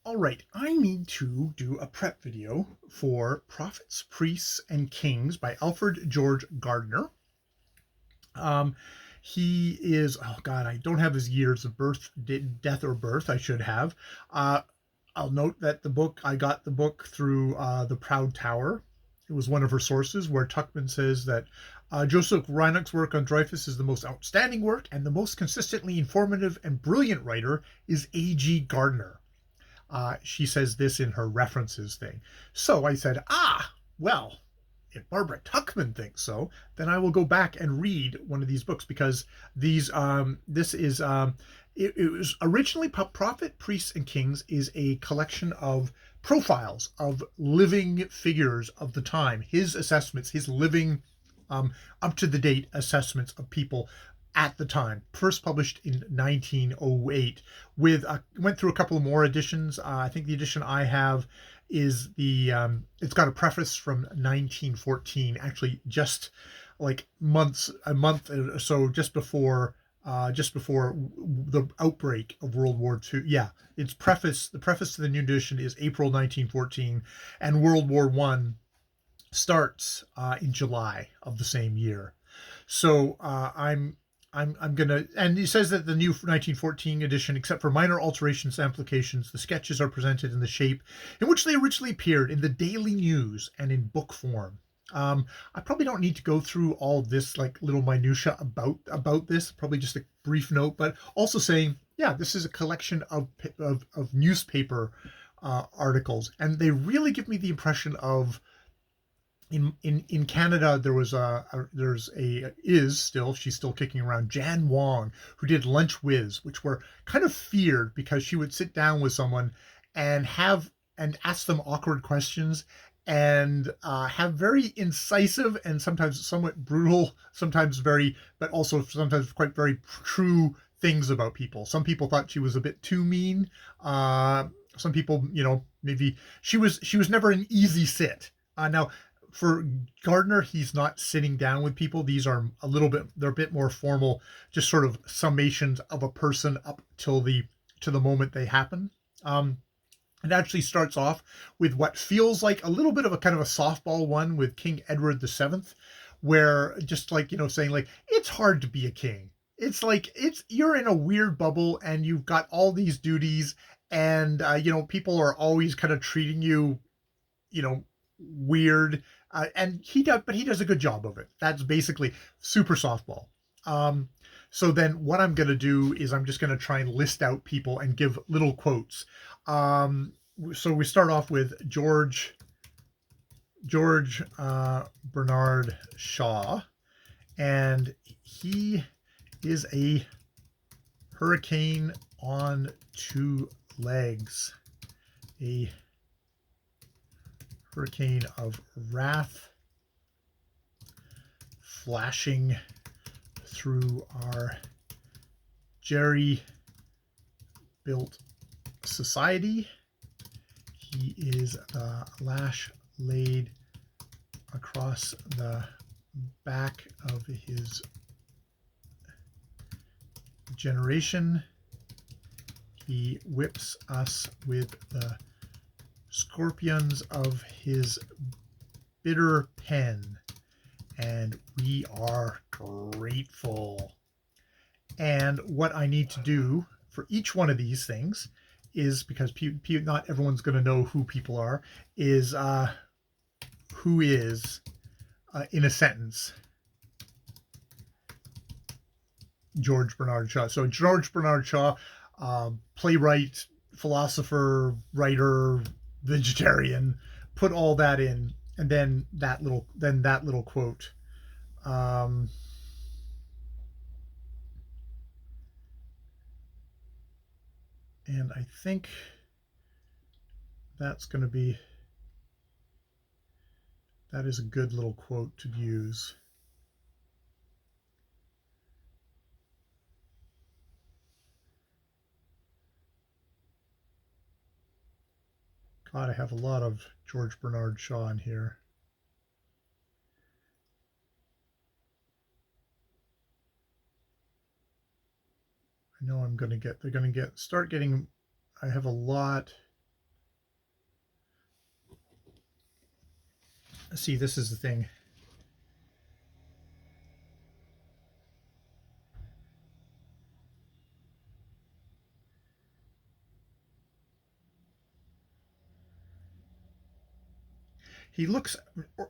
All right, I need to do a prep video for Prophets, Priests, and Kings by Alfred George Gardner. Um, he is, oh God, I don't have his years of birth, death or birth. I should have. Uh, I'll note that I got the book through The Proud Tower. It was one of her sources where Tuckman says that Joseph Reinach's work on Dreyfus is the most outstanding work, and the most consistently informative and brilliant writer is A.G. Gardner. She says this in her references thing. So I said, well, if Barbara Tuckman thinks so, then I will go back and read one of these books because it was originally Prophet, Priests, and Kings is a collection of profiles of living figures of the time, his assessments, his living up to the date assessments of people at the time. First published in 1908, went through a couple of more editions. I think the edition I have is it's got a preface from 1914, actually just like a month or so just before the outbreak of World War II. Yeah, the preface to the new edition is April 1914, and World War One starts in July of the same year. So I'm gonna, and he says that the new 1914 edition, except for minor alterations and applications, the sketches are presented in the shape in which they originally appeared in the Daily News and in book form. I probably don't need to go through all this like little minutia about this. Probably just a brief note, but also saying, yeah, this is a collection of newspaper articles, and they really give me the impression of in Canada she's still kicking around, Jan Wong, who did Lunch Whiz, which were kind of feared because she would sit down with someone and ask them awkward questions and have very incisive and sometimes somewhat brutal, but also sometimes quite very true things about people. Some people thought she was a bit too mean. Some people, maybe she was never an easy sit. Now, for Gardner, he's not sitting down with people. These are they're a bit more formal, just sort of summations of a person up till to the moment they happen. It actually starts off with what feels like a little bit of a kind of a softball one with King Edward VII, where just like, saying like, it's hard to be a king. It's like, you're in a weird bubble and you've got all these duties and, people are always kind of treating you, weird. And he does a good job of it. That's basically super softball. Um, so then what I'm going to do is I'm just going to try and list out people and give little quotes. So we start off with George Bernard Shaw, and he is a hurricane on two legs, a hurricane of wrath flashing through our jerry-built society. He is the lash laid across the back of his generation. He whips us with the scorpions of his bitter pen, and we are grateful. And what I need to do for each one of these things is, because not everyone's going to know who people are, is who is in a sentence George Bernard Shaw. So George Bernard Shaw, playwright, philosopher, writer, vegetarian, put all that in, and then that little quote. And I think that is a good little quote to use. God, I have a lot of George Bernard Shaw in here. I know they're going to start getting, I have a lot. See, this is the thing. He looks,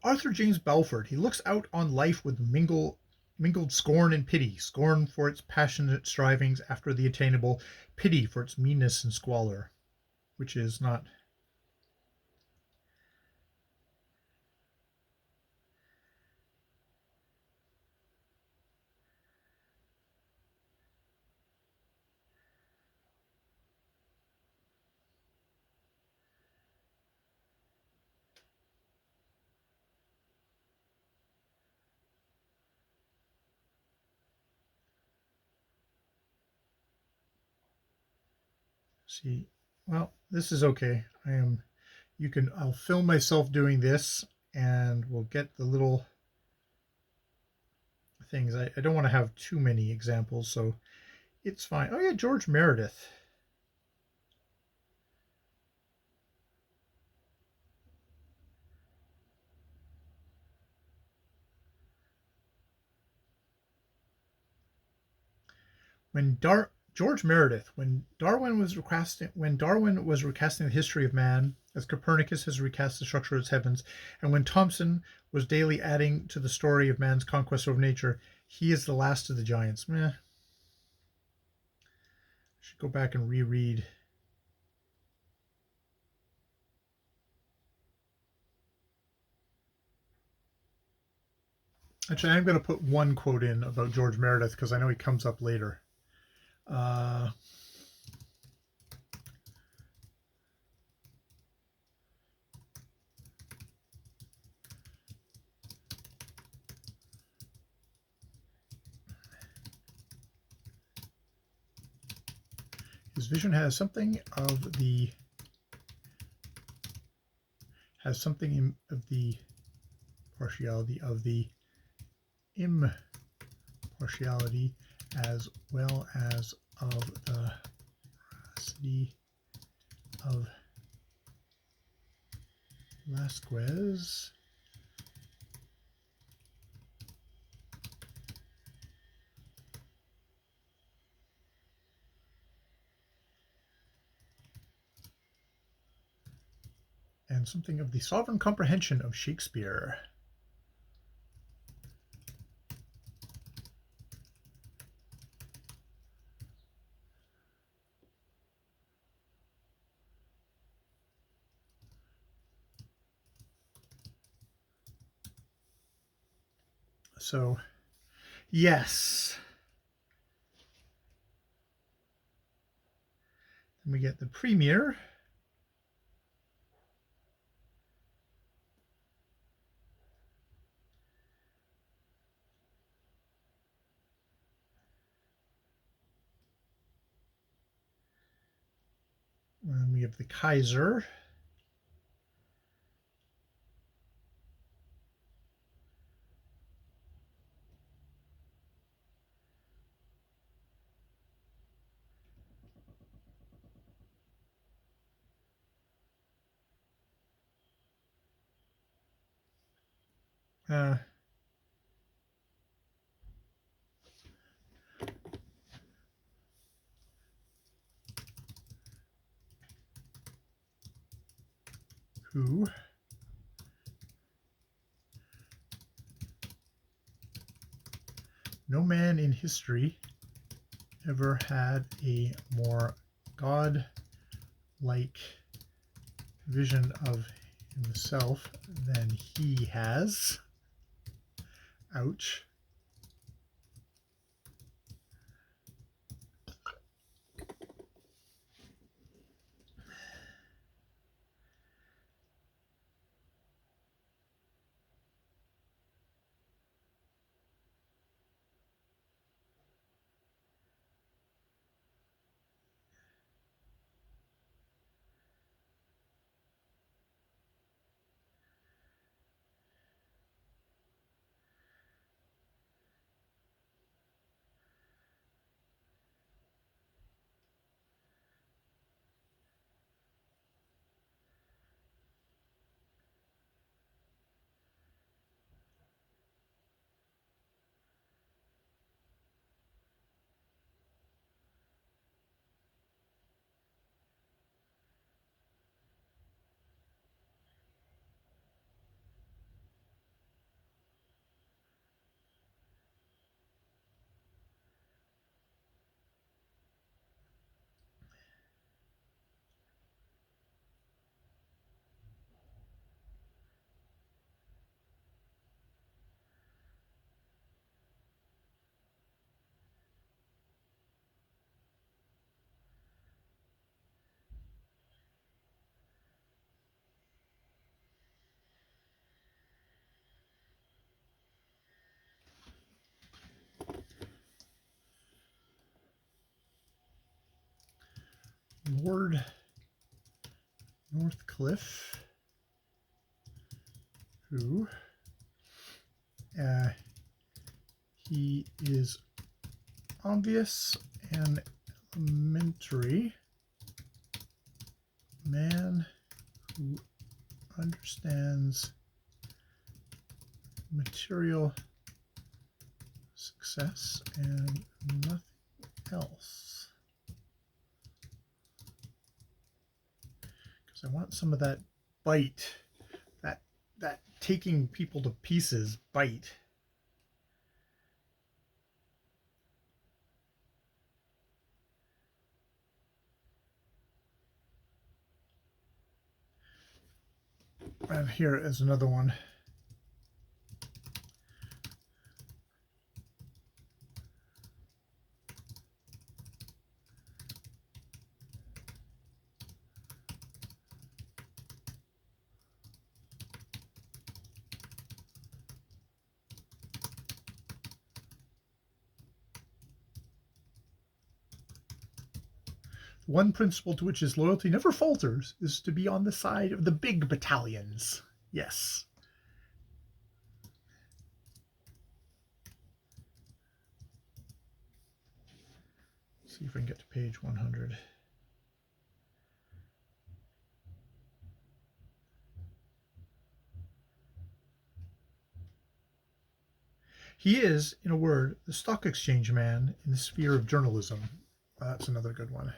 Arthur James Balfour, he looks out on life with mingled scorn and pity, scorn for its passionate strivings after the attainable, pity for its meanness and squalor, which is not. See, well, this is okay. I'll film myself doing this and we'll get the little things. I don't want to have too many examples, so it's fine. Oh, yeah, George Meredith. George Meredith, when Darwin was recasting the history of man, as Copernicus has recast the structure of its heavens, and when Thomson was daily adding to the story of man's conquest over nature, he is the last of the giants. Meh. Should go back and reread. Actually, I'm going to put one quote in about George Meredith because I know he comes up later. Uh, his vision has something of the partiality of the impartiality as well as of the veracity of Lasquez. And something of the sovereign comprehension of Shakespeare. So, yes. Then we get the premiere. And we have the Kaiser. Uh, who no man in history ever had a more god-like vision of himself than he has. Ouch. Lord Northcliffe, who he is obvious and elementary man who understands material success and nothing else. Because I want some of that bite, that taking people to pieces bite. And here is another one. One principle to which his loyalty never falters is to be on the side of the big battalions. Yes. Let's see if I can get to page 100. He is, in a word, the stock exchange man in the sphere of journalism. That's another good one.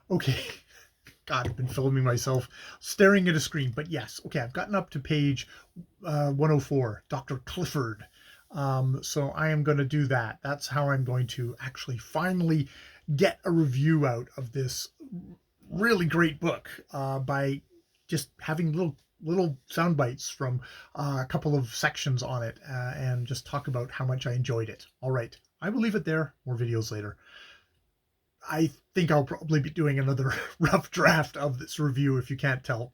Okay. God, I've been filming myself staring at a screen. But yes, okay, I've gotten up to page 104, Dr. Clifford. So I am going to do that. That's how I'm going to actually finally get a review out of this really great book by just having little sound bites from a couple of sections on it and just talk about how much I enjoyed it. All right, I will leave it there. More videos later. I think I'll probably be doing another rough draft of this review if you can't tell.